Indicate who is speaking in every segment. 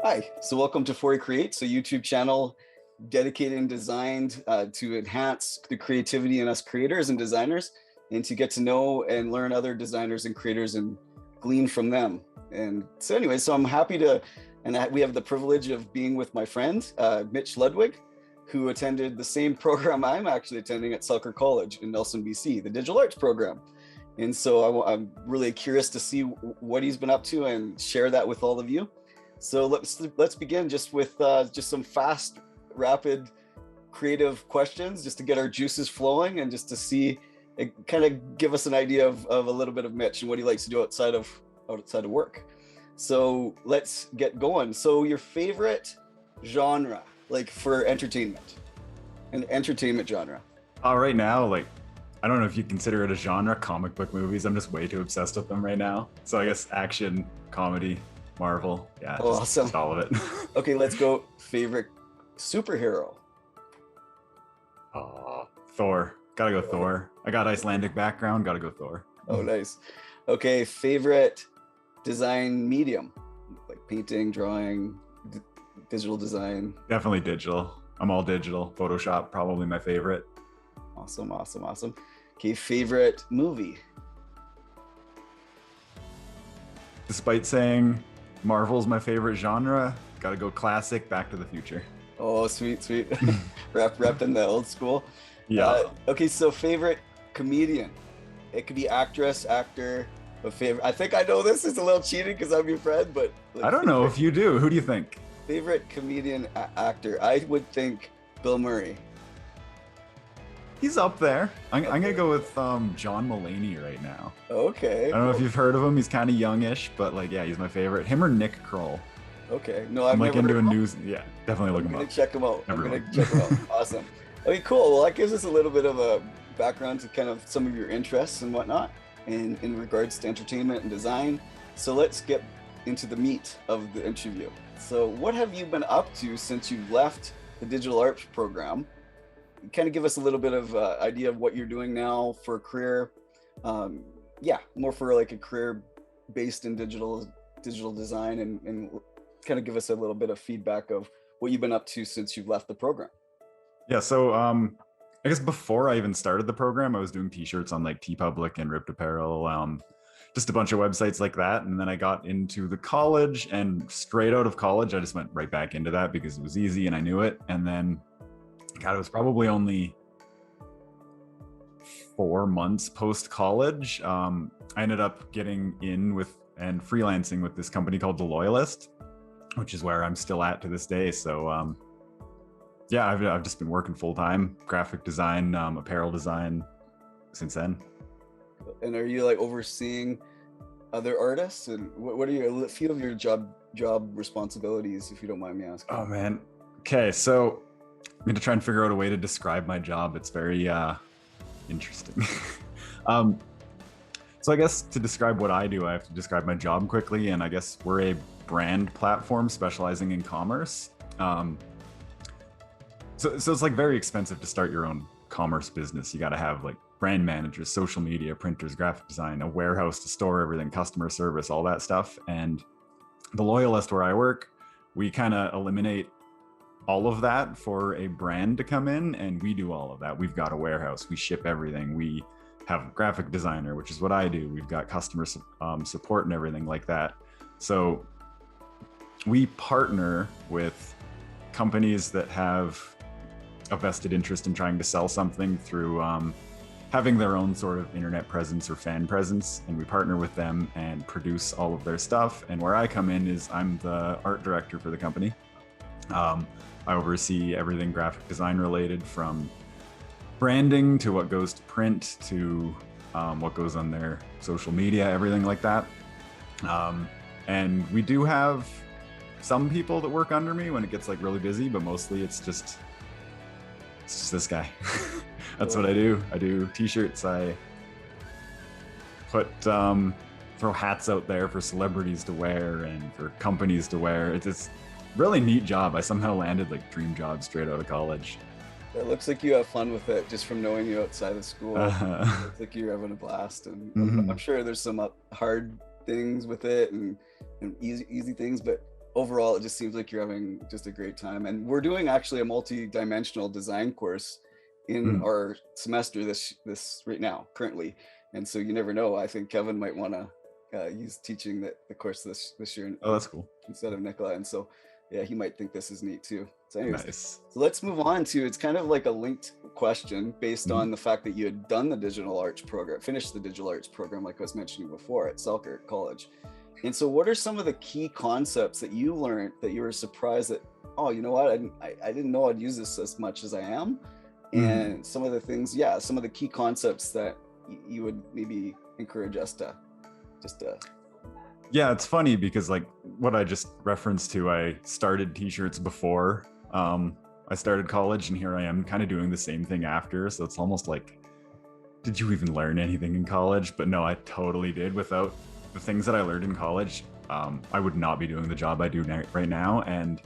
Speaker 1: Hi, so welcome to 4ecreates, a YouTube channel dedicated and designed to enhance the creativity in us creators and designers, and to get to know and learn other designers and creators and glean from them. And so anyway, so I'm happy to, and we have the privilege of being with my friend, Mitch Ludwig, who attended the same program I'm actually attending at Selkirk College in Nelson, BC, the Digital Arts program. And so I'm really curious to see what he's been up to and share that with all of you. So let's begin just with just some fast, rapid, creative questions, just to get our juices flowing and just to see, kind of give us an idea of a little bit of Mitch and what he likes to do outside of work. So let's get going. So your favorite genre, like for entertainment, an entertainment genre?
Speaker 2: Right now, like, I don't know if you consider it a genre, comic book movies. I'm just way too obsessed with them right now. So I guess action, comedy, Marvel, yeah,
Speaker 1: Awesome.
Speaker 2: just all of it.
Speaker 1: Okay, let's go. Favorite superhero?
Speaker 2: Thor. Gotta go Thor. I got Icelandic background, gotta go Thor.
Speaker 1: Oh, nice. Okay, favorite design medium? Like painting, drawing, digital design?
Speaker 2: Definitely digital. I'm all digital. Photoshop, probably my favorite.
Speaker 1: Awesome. Okay, favorite movie?
Speaker 2: Despite saying Marvel's my favorite genre, gotta go classic, Back to the Future.
Speaker 1: Oh, sweet. Repping the old school.
Speaker 2: Yeah.
Speaker 1: Okay, so favorite comedian? It could be actress, actor, but favorite. I think I know this is a little cheating because I'm your friend, but like,
Speaker 2: I don't know if you do. Who do you think?
Speaker 1: Favorite comedian actor? I would think Bill Murray.
Speaker 2: He's up there. I'm gonna go with John Mulaney right now.
Speaker 1: Okay.
Speaker 2: I don't know if you've heard of him. He's kind of youngish, but like, yeah, he's my favorite. Him or Nick Kroll.
Speaker 1: Okay. No,
Speaker 2: I'm like into a news. Yeah, definitely look him
Speaker 1: I'm
Speaker 2: up.
Speaker 1: gonna check him out.
Speaker 2: Everyone.
Speaker 1: I'm gonna check him out. Awesome. Okay, cool. Well, that gives us a little bit of a background to kind of some of your interests and whatnot in regards to entertainment and design. So let's get into the meat of the interview. So what have you been up to since you left the digital arts program? Kind of give us a little bit of idea of what you're doing now for a career. Yeah, more for like a career based in digital design, and kind of give us a little bit of feedback of what you've been up to since you've left the program.
Speaker 2: Yeah, so I guess before I even started the program, I was doing t-shirts on like TeePublic and Ripped Apparel, just a bunch of websites like that. And then I got into the college, and straight out of college, I just went right back into that because it was easy and I knew it. And then, God, it was probably only 4 months post-college. I ended up getting in with and freelancing with this company called the Loyalist, which is where I'm still at to this day. So yeah, I've just been working full-time, graphic design, apparel design since then.
Speaker 1: And are you like overseeing other artists, and what are a few of your job responsibilities, if you don't mind me asking?
Speaker 2: Oh man. Okay, so I'm gonna try and figure out a way to describe my job. It's very interesting. So I guess to describe what I do, I have to describe my job quickly. And I guess we're a brand platform specializing in commerce. So it's like very expensive to start your own commerce business. You got to have like brand managers, social media, printers, graphic design, a warehouse to store everything, customer service, all that stuff. And the Loyalist, where I work, we kind of eliminate all of that for a brand to come in, and we do all of that. We've got a warehouse, we ship everything, we have a graphic designer, which is what I do. We've got customer support and everything like that. So we partner with companies that have a vested interest in trying to sell something through having their own sort of internet presence or fan presence, and we partner with them and produce all of their stuff. And where I come in is I'm the art director for the company. I oversee everything graphic design related, from branding to what goes to print to what goes on their social media, everything like that. And we do have some people that work under me when it gets like really busy, but mostly it's just this guy. That's what I do. I do t-shirts. I put throw hats out there for celebrities to wear and for companies to wear. It's really neat job. I somehow landed like dream job straight out of college.
Speaker 1: It looks like you have fun with it, just from knowing you outside of school. It looks like you're having a blast, and I'm sure there's some hard things with it and easy things, but overall, it just seems like you're having just a great time. And we're doing actually a multi-dimensional design course in our semester this right now currently. And so you never know. I think Kevin might want to use teaching the course this year.
Speaker 2: Oh, that's cool.
Speaker 1: Instead of Nicola. And so, yeah, he might think this is neat too. So anyways,
Speaker 2: Nice.
Speaker 1: so let's move on to, it's kind of like a linked question based on the fact that you had done the digital arts program, finished the digital arts program, like I was mentioning before at Selkirk College. And so what are some of the key concepts that you learned that you were surprised that, oh, you know what, I didn't know I'd use this as much as I am? And some of the things, yeah, some of the key concepts that you would maybe encourage us to just
Speaker 2: Yeah, it's funny because like what I just referenced to, I started t-shirts before I started college, and here I am kind of doing the same thing after. So it's almost like, did you even learn anything in college? But no, I totally did. Without the things that I learned in college, I would not be doing the job I do right now. And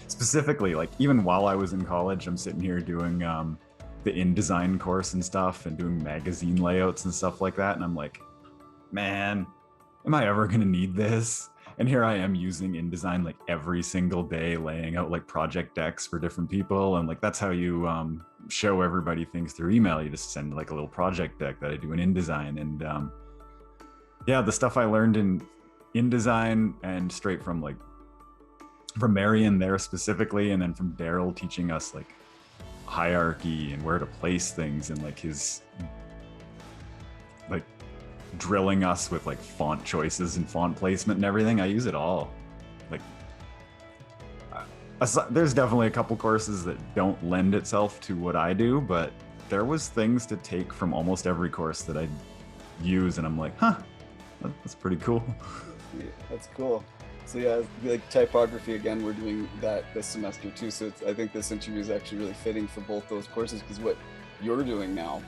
Speaker 2: specifically, like even while I was in college, I'm sitting here doing the InDesign course and stuff, and doing magazine layouts and stuff like that. And I'm like, man, am I ever gonna need this? And here I am using InDesign like every single day, laying out like project decks for different people. And like, that's how you show everybody things through email. You just send like a little project deck that I do in InDesign. And yeah, the stuff I learned in InDesign, and straight from Marion there specifically, and then from Daryl teaching us like hierarchy and where to place things, and like his like drilling us with like font choices and font placement and everything. I use it all. Like there's definitely a couple courses that don't lend itself to what I do, but there was things to take from almost every course that I use, and I'm like, huh, that's pretty cool.
Speaker 1: Yeah, that's cool. So yeah, like typography, again, we're doing that this semester too. So I think this interview is actually really fitting for both those courses, because what you're doing now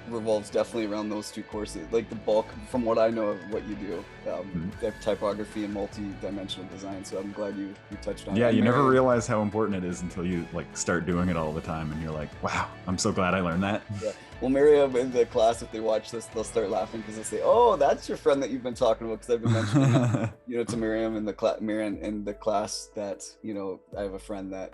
Speaker 1: revolves definitely around those two courses. Like the bulk, from what I know of what you do, typography and multi-dimensional design. So I'm glad you touched on that.
Speaker 2: Yeah, you never realize how important it is until you like start doing it all the time, and you're like, wow, I'm so glad I learned that.
Speaker 1: Yeah. Well, Miriam in the class, if they watch this, they'll start laughing because they say, "Oh, that's your friend that you've been talking about." Because I've been mentioning, to Miriam in the class that I have a friend that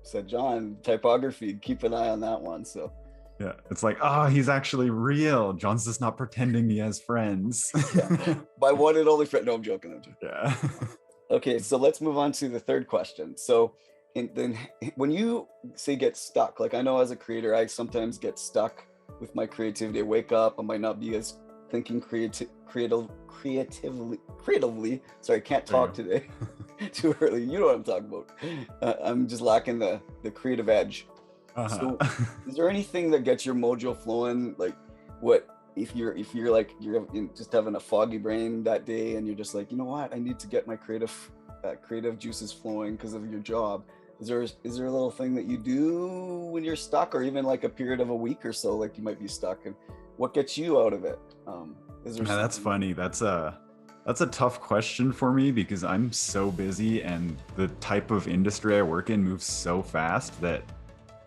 Speaker 1: said, "John, typography, keep an eye on that one." So.
Speaker 2: Yeah, it's like, oh, he's actually real. John's just not pretending he has friends.
Speaker 1: Yeah. My one and only friend. No, I'm joking.
Speaker 2: Yeah.
Speaker 1: Okay, so let's move on to the third question. So then when you say get stuck, like I know as a creator, I sometimes get stuck with my creativity. I wake up, I might not be as thinking creatively. Sorry, I can't talk today. Too early. You know what I'm talking about. I'm just lacking the creative edge. So is there anything that gets your mojo flowing? Like what if you're like you're just having a foggy brain that day, and you're just like, you know what, I need to get my creative juices flowing because of your job. Is there a little thing that you do when you're stuck, or even like a period of a week or so, like you might be stuck, and what gets you out of it? Is there
Speaker 2: that's funny. That's a tough question for me, because I'm so busy, and the type of industry I work in moves so fast that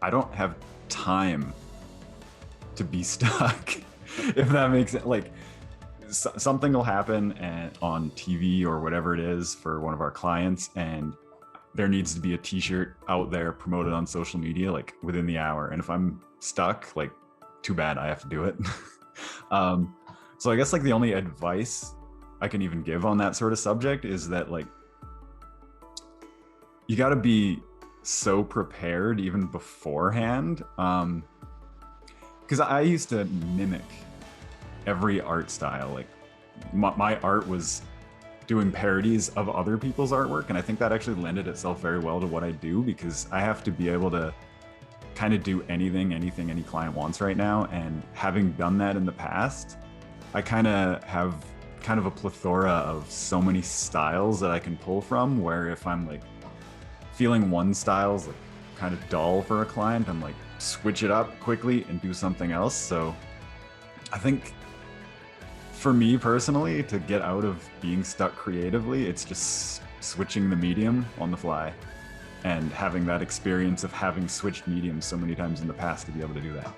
Speaker 2: I don't have time to be stuck, if that makes sense. Like something will happen on TV or whatever it is for one of our clients, and there needs to be a t-shirt out there promoted on social media like within the hour. And if I'm stuck, like too bad, I have to do it. So I guess like the only advice I can even give on that sort of subject is that like you got to be so prepared even beforehand, because I used to mimic every art style. Like my art was doing parodies of other people's artwork, and I think that actually lended itself very well to what I do, because I have to be able to kind of do anything any client wants right now. And having done that in the past, I kind of have kind of a plethora of so many styles that I can pull from, where if I'm like feeling one style's like kind of dull for a client, I'm like switch it up quickly and do something else. So I think for me personally, to get out of being stuck creatively, it's just switching the medium on the fly, and having that experience of having switched mediums so many times in the past to be able to do that,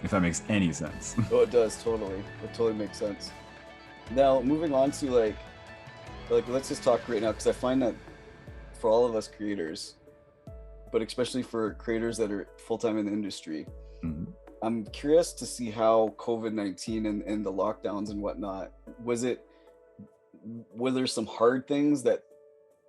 Speaker 2: if that makes any sense.
Speaker 1: Oh, it does, totally. It totally makes sense. Now, moving on to like like, let's just talk right now, because I find that for all of us creators, but especially for creators that are full-time in the industry,
Speaker 2: Mhm.
Speaker 1: I'm curious to see how COVID-19 and the lockdowns and whatnot, were there some hard things, that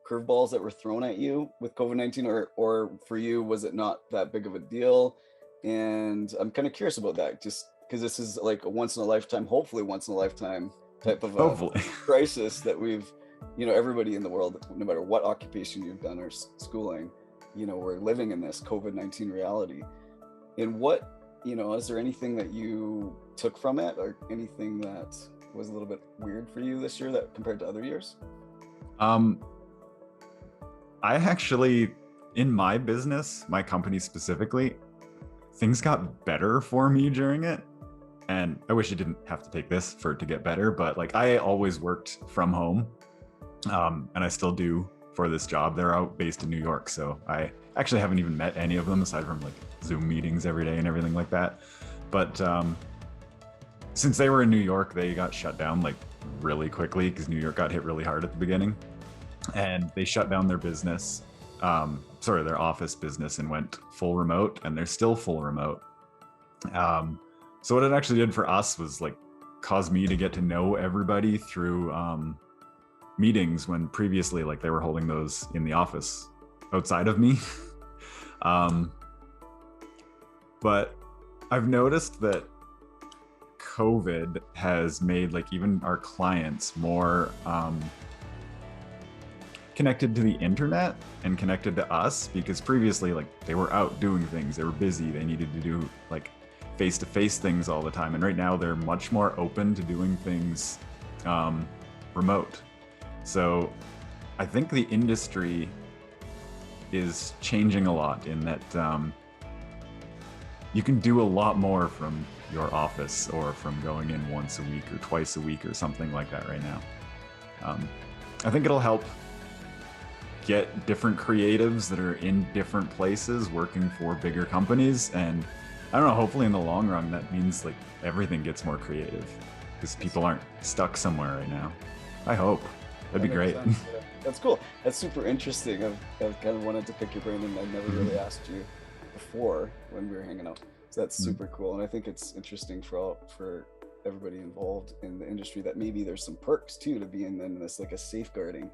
Speaker 1: curveballs that were thrown at you with COVID-19, or for you, was it not that big of a deal? And I'm kind of curious about that, just because this is like a once in a lifetime, hopefully once in a lifetime type of a
Speaker 2: Hopefully.
Speaker 1: crisis that we've, everybody in the world, no matter what occupation you've done or schooling, we're living in this COVID-19 reality. And is there anything that you took from it, or anything that was a little bit weird for you this year that compared to other years?
Speaker 2: Um, I actually, in my business, my company specifically, things got better for me during it. And I wish I didn't have to take this for it to get better, but like I always worked from home, and I still do for this job. They're out based in New York, so I actually haven't even met any of them aside from like Zoom meetings every day and everything like that. But since they were in New York, they got shut down like really quickly because New York got hit really hard at the beginning, and they shut down their business, their office business, and went full remote, and they're still full remote. So what it actually did for us was like cause me to get to know everybody through meetings, when previously like they were holding those in the office outside of me. But I've noticed that COVID has made like even our clients more connected to the internet and connected to us, because previously like they were out doing things, they were busy, they needed to do like face-to-face things all the time, and right now they're much more open to doing things remote. So I think the industry is changing a lot in that you can do a lot more from your office, or from going in once a week or twice a week or something like that right now. I think it'll help get different creatives that are in different places working for bigger companies, and I don't know, hopefully in the long run that means like everything gets more creative because people aren't stuck somewhere right now. I hope. That'd be great.
Speaker 1: Yeah. That's cool. That's super interesting. I've kind of wanted to pick your brain, and I've never really asked you before when we were hanging out. So that's super cool. And I think it's interesting for everybody involved in the industry, that maybe there's some perks too to being in this, like a safeguarding.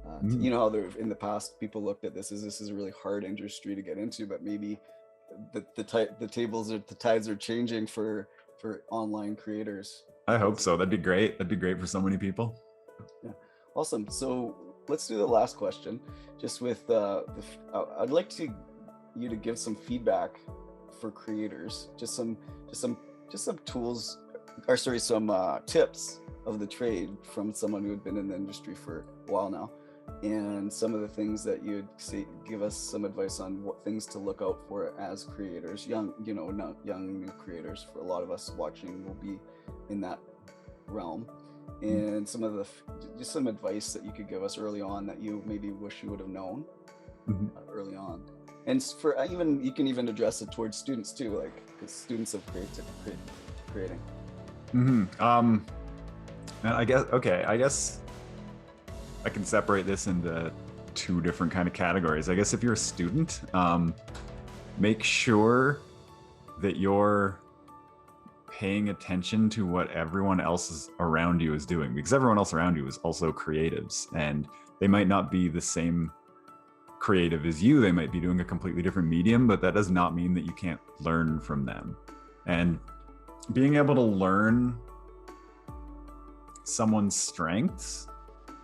Speaker 1: How there in the past people looked at this is a really hard industry to get into, but maybe the tides are changing for online creators.
Speaker 2: I hope so. That'd be great. That'd be great for so many people.
Speaker 1: Yeah, awesome. So let's do the last question. Just with I'd like you to give some feedback for creators. Just some tools, or sorry, some tips of the trade from someone who had been in the industry for a while now, and some of the things that you'd say, give us some advice on what things to look out for as creators, young new creators. For a lot of us watching will be in that realm, and just some advice that you could give us early on that you maybe wish you would have known early on. And for you can even address it towards students too, like students of creating.
Speaker 2: And I guess I can separate this into two different kind of categories. I guess if you're a student, make sure that you're paying attention to what everyone else around you is doing, because everyone else around you is also creatives, and they might not be the same creative as you. They might be doing a completely different medium, but that does not mean that you can't learn from them. And being able to learn someone's strengths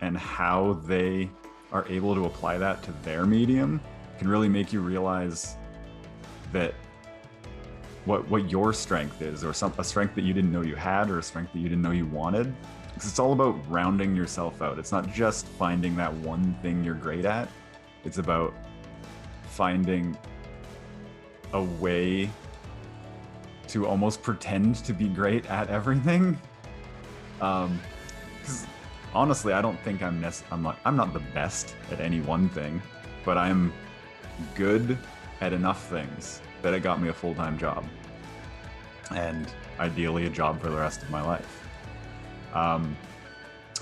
Speaker 2: and how they are able to apply that to their medium can really make you realize that what your strength is, or a strength that you didn't know you had, or a strength that you didn't know you wanted. Because it's all about rounding yourself out. It's not just finding that one thing you're great at. It's about finding a way to almost pretend to be great at everything. Because honestly, I don't think I'm not the best at any one thing, but I'm good at enough things that it got me a full-time job, and ideally a job for the rest of my life.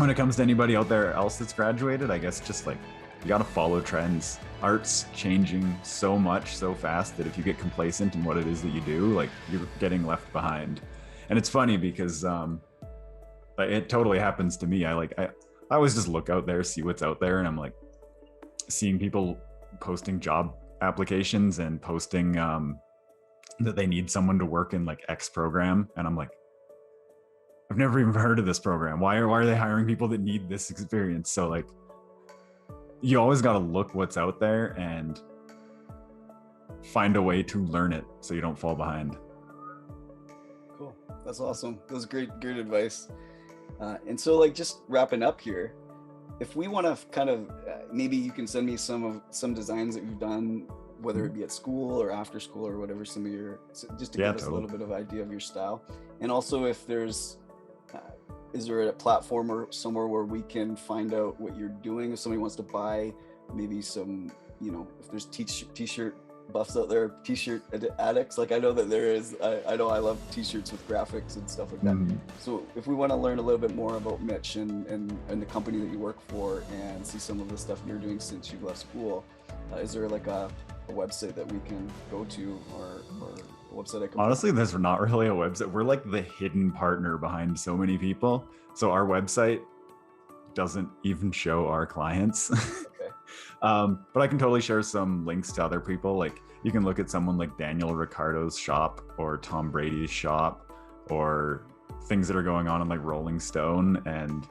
Speaker 2: when it comes to anybody out there else that's graduated, I guess just like you got to follow trends. Art's changing so much so fast that if you get complacent in what it is that you do, like you're getting left behind. And it's funny because it totally happens to me. I always just look out there, see what's out there, and I'm like seeing people posting job applications and posting that they need someone to work in like X program, and I'm like, I've never even heard of this program. Why are they hiring people that need this experience? So like, you always got to look what's out there and find a way to learn it so you don't fall behind.
Speaker 1: Cool. That's awesome. That was great advice. And so like just wrapping up here, if we want to kind of, maybe you can send me some designs that you've done, whether it be at school or after school or whatever, some of your, just to give us a little bit of idea of your style. And also if there's, is there a platform or somewhere where we can find out what you're doing? If somebody wants to buy maybe some, you know, if there's t-shirt buffs out there, t-shirt addicts, like I know that there is, I know I love t-shirts with graphics and stuff like that. So if we want to learn a little bit more about Mitch and the company that you work for and see some of the stuff you're doing since you left school, is there like a website that we can go to or a website I can...
Speaker 2: Honestly, there's not really a website. We're like the hidden partner behind so many people. So our website doesn't even show our clients.
Speaker 1: Okay.
Speaker 2: But I can totally share some links to other people. Like you can look at someone like Daniel Ricciardo's shop or Tom Brady's shop or things that are going on in like Rolling Stone. And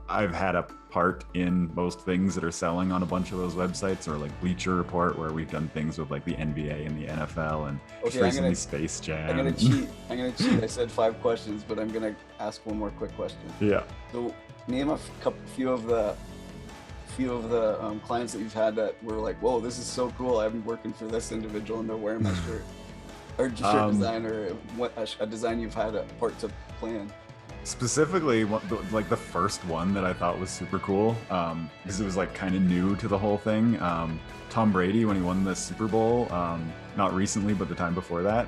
Speaker 2: I've had a part in most things that are selling on a bunch of those websites, or like Bleacher Report, where we've done things with like the NBA and the NFL and recently Space Jam.
Speaker 1: I'm gonna cheat. I said 5 questions, but I'm gonna ask one more quick question.
Speaker 2: Yeah.
Speaker 1: So name a few of the clients that you've had that were like, whoa, this is so cool. I'm working for this individual and they're wearing my shirt. Or shirt design, or what a design you've had a part to play in.
Speaker 2: Specifically, like the first one that I thought was super cool, because it was like kind of new to the whole thing. Tom Brady, when he won the Super Bowl, not recently, but the time before that,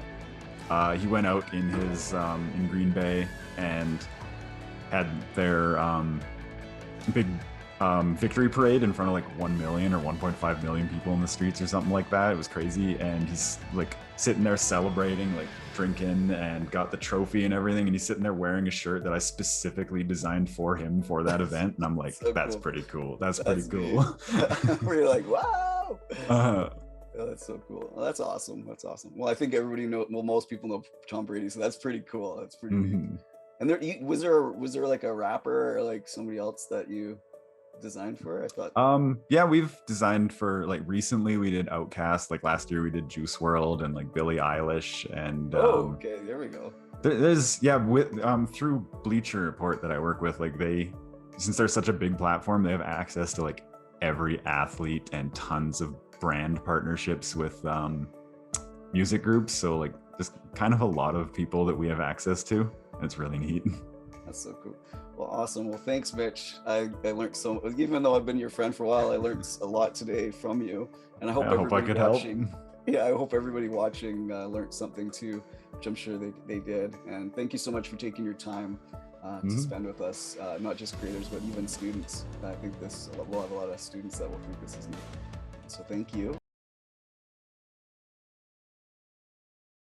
Speaker 2: he went out in his in Green Bay and had their big victory parade in front of like 1 million or 1.5 million people in the streets or something like that. It was crazy, and he's like sitting there celebrating, like drinking, and got the trophy and everything, and he's sitting there wearing a shirt that I specifically designed for him for that event, and I'm like, so that's cool. Pretty cool. That's pretty cool.
Speaker 1: Where you're like, wow. Oh, that's so cool. Well, that's awesome. That's awesome. Well, I think everybody most people know Tom Brady, so that's pretty cool. That's pretty neat. And was there like a rapper or like somebody else that you designed for? I thought
Speaker 2: yeah, we've designed for, like, recently we did Outkast, like last year we did Juice WRLD and like Billie Eilish, and
Speaker 1: okay, there we go.
Speaker 2: There's with through Bleacher Report that I work with, like since they're such a big platform, they have access to like every athlete and tons of brand partnerships with music groups, so like just kind of a lot of people that we have access to. It's really neat.
Speaker 1: That's so cool. Well, awesome. Well, thanks, Mitch. I learned so, even though I've been your friend for a while, I learned a lot today from you, and I hope everybody watching. Yeah, I hope everybody watching learned something too, which I'm sure they did. And thank you so much for taking your time to spend with us, not just creators, but even students. I think we'll have a lot of students that will think this is neat. So thank you.